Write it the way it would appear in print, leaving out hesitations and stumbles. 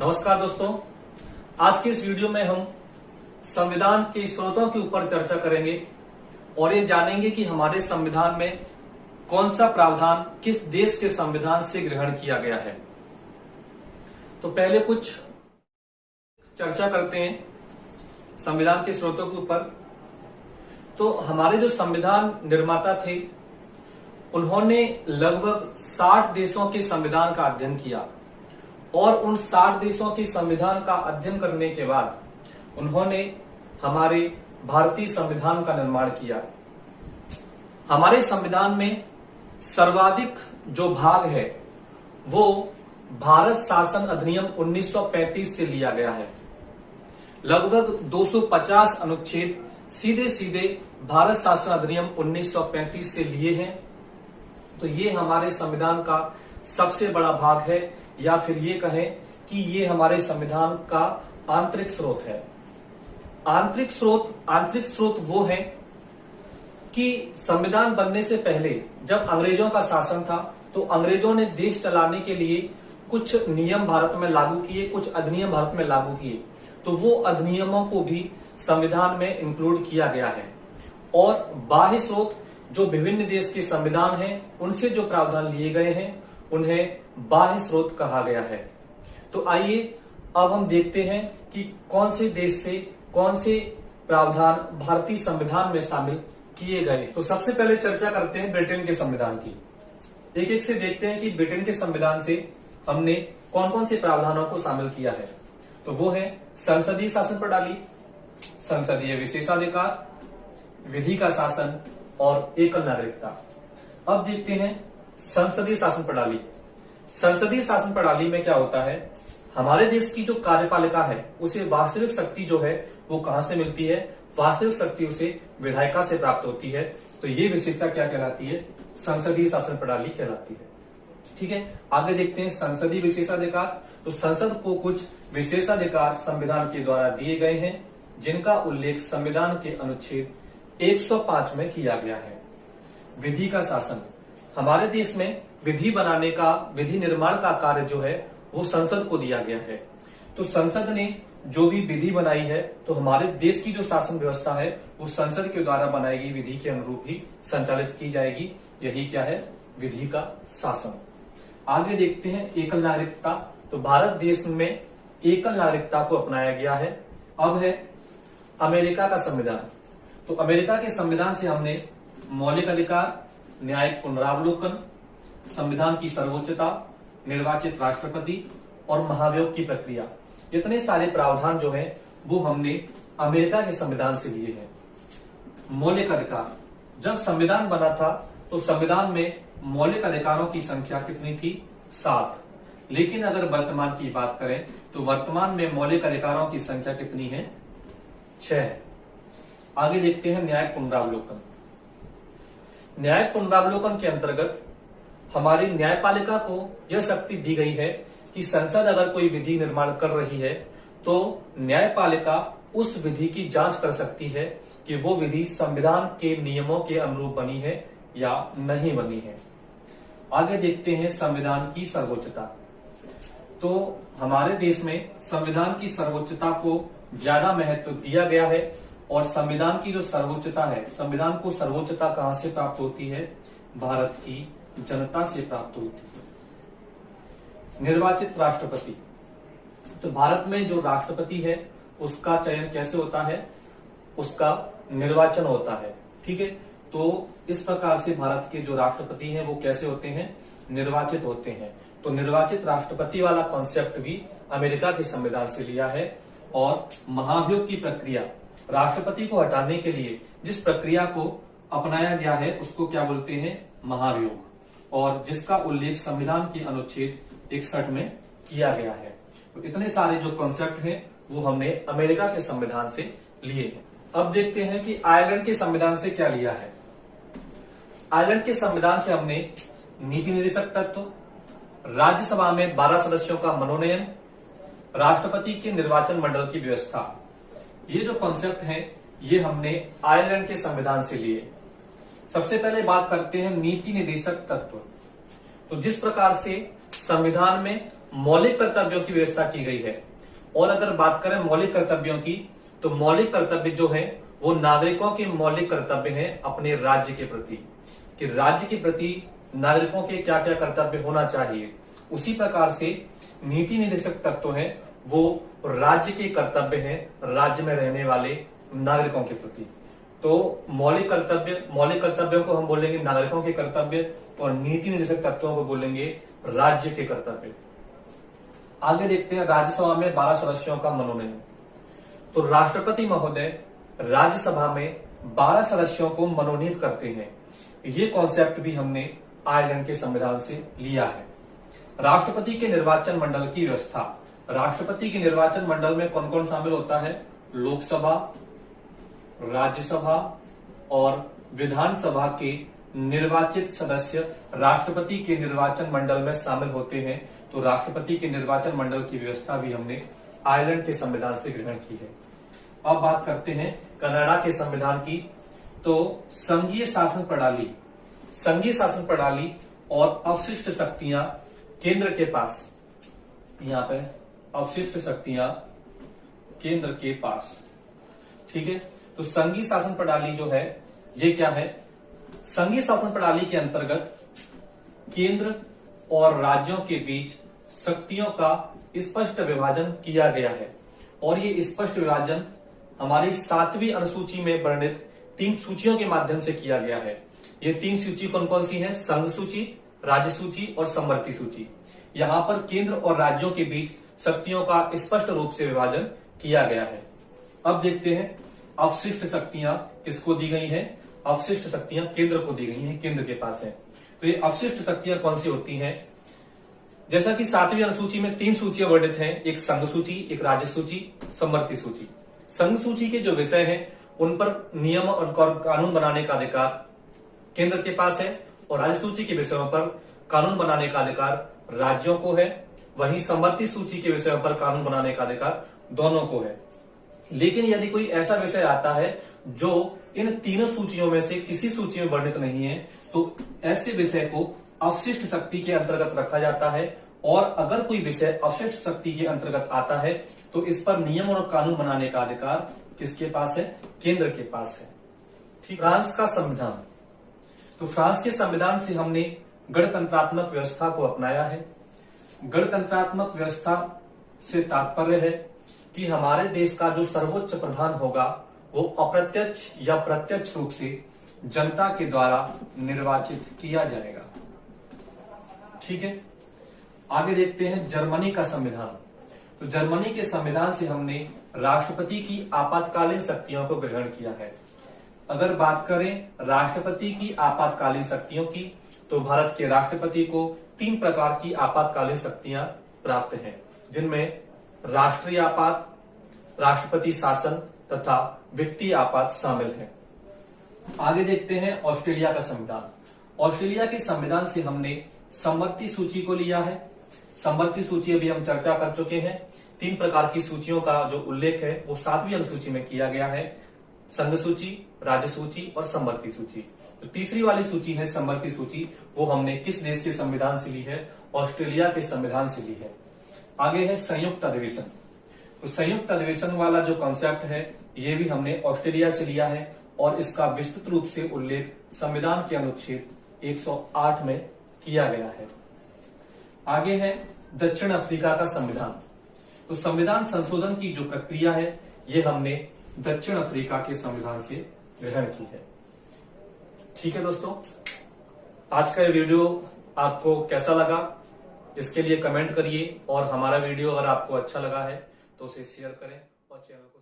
नमस्कार दोस्तों, आज के इस वीडियो में हम संविधान के स्रोतों के ऊपर चर्चा करेंगे और ये जानेंगे कि हमारे संविधान में कौन सा प्रावधान किस देश के संविधान से ग्रहण किया गया है। तो पहले कुछ चर्चा करते हैं संविधान के स्रोतों के ऊपर। तो हमारे जो संविधान निर्माता थे उन्होंने लगभग 60 देशों के संविधान का अध्ययन किया और उन 60 देशों के संविधान का अध्ययन करने के बाद उन्होंने हमारे भारतीय संविधान का निर्माण किया। हमारे संविधान में सर्वाधिक जो भाग है वो भारत शासन अधिनियम 1935 से लिया गया है। लगभग 250 अनुच्छेद सीधे सीधे भारत शासन अधिनियम 1935 से लिए हैं। तो ये हमारे संविधान का सबसे बड़ा भाग है, या फिर ये कहें कि ये हमारे संविधान का आंतरिक स्रोत है। आंतरिक स्रोत वो है कि संविधान बनने से पहले जब अंग्रेजों का शासन था तो अंग्रेजों ने देश चलाने के लिए कुछ नियम भारत में लागू किए, कुछ अधिनियम भारत में लागू किए। तो वो अधिनियमों को भी संविधान में इंक्लूड किया गया है। और बाह्य स्रोत जो विभिन्न देश के संविधान हैं उनसे जो प्रावधान लिए गए हैं उन्हें बाह्य स्रोत कहा गया है। तो आइए अब हम देखते हैं कि कौन से देश से कौन से प्रावधान भारतीय संविधान में शामिल किए गए। तो सबसे पहले चर्चा करते हैं ब्रिटेन के संविधान की। एक एक से देखते हैं कि ब्रिटेन के संविधान से हमने कौन कौन से प्रावधानों को शामिल किया है। तो वो है संसदीय शासन प्रणाली, संसदीय विशेषाधिकार, विधि का शासन और एकल नागरिकता। अब देखते हैं संसदीय शासन प्रणाली। संसदीय शासन प्रणाली में क्या होता है, हमारे देश की जो कार्यपालिका है उसे वास्तविक शक्ति जो है वो कहां से मिलती है, वास्तविक शक्ति उसे विधायिका से प्राप्त होती है। तो ये विशेषता क्या कहलाती है, संसदीय शासन प्रणाली कहलाती है। ठीक है, आगे देखते हैं संसदीय विशेषाधिकार। तो संसद को कुछ विशेषाधिकार संविधान के द्वारा दिए गए हैं जिनका उल्लेख संविधान के अनुच्छेद 105 में किया गया है। विधि का शासन, हमारे देश में विधि बनाने का, विधि निर्माण का कार्य जो है वो संसद को दिया गया है। तो संसद ने जो भी विधि बनाई है तो हमारे देश की जो शासन व्यवस्था है वो संसद के द्वारा बनाई गई विधि के अनुरूप ही संचालित की जाएगी। यही क्या है, विधि का शासन। आगे देखते हैं एकल नागरिकता। तो भारत देश में एकल नागरिकता को अपनाया गया है। अब है अमेरिका का संविधान। तो अमेरिका के संविधान से हमने मौलिक अधिकार, न्यायिक पुनरावलोकन, संविधान की सर्वोच्चता, निर्वाचित राष्ट्रपति और महाभियोग की प्रक्रिया, इतने सारे प्रावधान जो हैं वो हमने अमेरिका के संविधान से लिए हैं। मौलिक अधिकार, जब संविधान बना था तो संविधान में मौलिक अधिकारों की संख्या कितनी थी, 7। लेकिन अगर वर्तमान की बात करें तो वर्तमान में मौलिक अधिकारों की संख्या कितनी है, 6। आगे देखते हैं न्यायिक पुनरावलोकन। न्यायिक पुनरावलोकन के अंतर्गत हमारी न्यायपालिका को यह शक्ति दी गई है कि संसद अगर कोई विधि निर्माण कर रही है तो न्यायपालिका उस विधि की जांच कर सकती है कि वो विधि संविधान के नियमों के अनुरूप बनी है या नहीं बनी है। आगे देखते हैं संविधान की सर्वोच्चता। तो हमारे देश में संविधान की सर्वोच्चता को ज्यादा महत्व दिया गया है और संविधान की जो सर्वोच्चता है, संविधान को सर्वोच्चता कहां से प्राप्त होती है, भारत की जनता से प्राप्त होती है। निर्वाचित राष्ट्रपति, तो भारत में जो राष्ट्रपति है उसका चयन कैसे होता है, उसका निर्वाचन होता है। ठीक है, तो इस प्रकार से भारत के जो राष्ट्रपति हैं वो कैसे होते हैं, निर्वाचित होते हैं। तो निर्वाचित राष्ट्रपति वाला कॉन्सेप्ट भी अमेरिका के संविधान से लिया है। और महाभियोग की प्रक्रिया, राष्ट्रपति को हटाने के लिए जिस प्रक्रिया को अपनाया गया है उसको क्या बोलते हैं, महाभियोग, और जिसका उल्लेख संविधान के अनुच्छेद 61 में किया गया है। तो इतने सारे जो कॉन्सेप्ट हैं वो हमने अमेरिका के संविधान से लिए हैं। अब देखते हैं कि आयरलैंड के संविधान से क्या लिया है। आयरलैंड के संविधान से हमने नीति निर्देशक तत्व, राज्यसभा में 12 सदस्यों का मनोनयन, राष्ट्रपति के निर्वाचन मंडल की व्यवस्था, ये जो कॉन्सेप्ट हैं ये हमने आयरलैंड के संविधान से लिए। सबसे पहले बात करते हैं नीति निर्देशक तत्व। तो जिस प्रकार से संविधान में मौलिक कर्तव्यों की व्यवस्था की गई है। और अगर बात करें मौलिक कर्तव्यों की, तो मौलिक कर्तव्य जो है वो नागरिकों के मौलिक कर्तव्य हैं अपने राज्य के प्रति, कि राज्य के प्रति नागरिकों के क्या क्या कर्तव्य होना चाहिए। उसी प्रकार से नीति निर्देशक तत्व हैं वो राज्य के कर्तव्य हैं राज्य में रहने वाले नागरिकों के प्रति। तो मौलिक कर्तव्यों को हम बोलेंगे नागरिकों के कर्तव्य, और नीति निर्देशक तत्वों को बोलेंगे राज्य के कर्तव्य। आगे देखते हैं राज्यसभा में 12 सदस्यों का मनोनयन। तो राष्ट्रपति महोदय राज्यसभा में 12 सदस्यों को मनोनीत करते हैं। ये कॉन्सेप्ट भी हमने आयरलैंड के संविधान से लिया है। राष्ट्रपति के निर्वाचन मंडल की व्यवस्था। राष्ट्रपति के निर्वाचन मंडल में कौन कौन शामिल होता है? लोकसभा, राज्यसभा और विधानसभा के निर्वाचित सदस्य राष्ट्रपति के निर्वाचन मंडल में शामिल होते हैं। तो राष्ट्रपति के निर्वाचन मंडल की व्यवस्था भी हमने आयरलैंड के संविधान से ग्रहण की है। अब बात करते हैं कनाडा के संविधान की। तो संघीय शासन प्रणाली और अवशिष्ट शक्तियां केंद्र के पास, यहां पे अवशिष्ट शक्तियां केंद्र के पास, ठीक है। तो संघीय शासन प्रणाली जो है ये क्या है? संघीय शासन प्रणाली के अंतर्गत केंद्र और राज्यों के बीच शक्तियों का स्पष्ट विभाजन किया गया है। और ये स्पष्ट विभाजन हमारी 7वीं अनुसूची में वर्णित 3 सूचियों के माध्यम से किया गया है। ये 3 सूची कौन कौन सी है? संघ सूची, राज्य सूची और समवर्ती सूची। यहाँ पर केंद्र और राज्यों के बीच शक्तियों का स्पष्ट रूप से विभाजन किया गया है। अब देखते हैं अवशिष्ट शक्तियां किसको दी गई हैं? अवशिष्ट शक्तियां केंद्र को दी गई हैं, केंद्र के पास है। तो ये अवशिष्ट शक्तियां कौन सी होती हैं? जैसा कि 7वीं अनुसूची में 3 सूचियां वर्णित हैं, एक संघ सूची, एक राज्य सूची, समवर्ती सूची। संघ सूची के जो विषय हैं उन पर नियम और कानून बनाने का अधिकार केंद्र के पास है, और राज्य सूची के विषयों पर कानून बनाने का अधिकार राज्यों को है। वहीं समवर्ती सूची के विषयों पर कानून बनाने का अधिकार दोनों को है। लेकिन यदि कोई ऐसा विषय आता है जो इन तीनों सूचियों में से किसी सूची में वर्णित नहीं है, तो ऐसे विषय को अवशिष्ट शक्ति के अंतर्गत रखा जाता है। और अगर कोई विषय अवशिष्ट शक्ति के अंतर्गत आता है तो इस पर नियम और कानून बनाने का अधिकार किसके पास है? केंद्र के पास है। ठीक। फ्रांस का संविधान। तो फ्रांस के संविधान से हमने गणतंत्रात्मक व्यवस्था को अपनाया है। गणतंत्रात्मक व्यवस्था से तात्पर्य है कि हमारे देश का जो सर्वोच्च प्रधान होगा वो अप्रत्यक्ष या प्रत्यक्ष रूप से जनता के द्वारा निर्वाचित किया जाएगा। ठीक है। आगे देखते हैं जर्मनी का संविधान। तो जर्मनी के संविधान से हमने राष्ट्रपति की आपातकालीन शक्तियों को ग्रहण किया है। अगर बात करें राष्ट्रपति की आपातकालीन शक्तियों की, तो भारत के राष्ट्रपति को 3 प्रकार की आपातकालीन शक्तियां प्राप्त हैं, जिनमें राष्ट्रीय आपात, राष्ट्रपति शासन तथा वित्तीय आपात शामिल है। आगे देखते हैं ऑस्ट्रेलिया का संविधान। ऑस्ट्रेलिया के संविधान से हमने समवर्ती सूची को लिया है। समवर्ती सूची अभी हम चर्चा कर चुके हैं। 3 प्रकार की सूचियों का जो उल्लेख है वो 7वीं अनुसूची में किया गया है, संघ सूची, राज्य सूची और समवर्ती सूची। तो तीसरी वाली सूची है समवर्ती सूची, वो हमने किस देश के संविधान से ली है? ऑस्ट्रेलिया के संविधान से ली है। आगे है संयुक्त अधिवेशन। तो संयुक्त अधिवेशन वाला जो कॉन्सेप्ट है ये भी हमने ऑस्ट्रेलिया से लिया है, और इसका विस्तृत रूप से उल्लेख संविधान के अनुच्छेद 108 में किया गया है। आगे है दक्षिण अफ्रीका का संविधान। तो संविधान संशोधन की जो प्रक्रिया है ये हमने दक्षिण अफ्रीका के संविधान से ग्रहण की है। ठीक है दोस्तों, आज का ये वीडियो आपको कैसा लगा इसके लिए कमेंट करिए, और हमारा वीडियो अगर आपको अच्छा लगा है तो उसे शेयर करें और चैनल को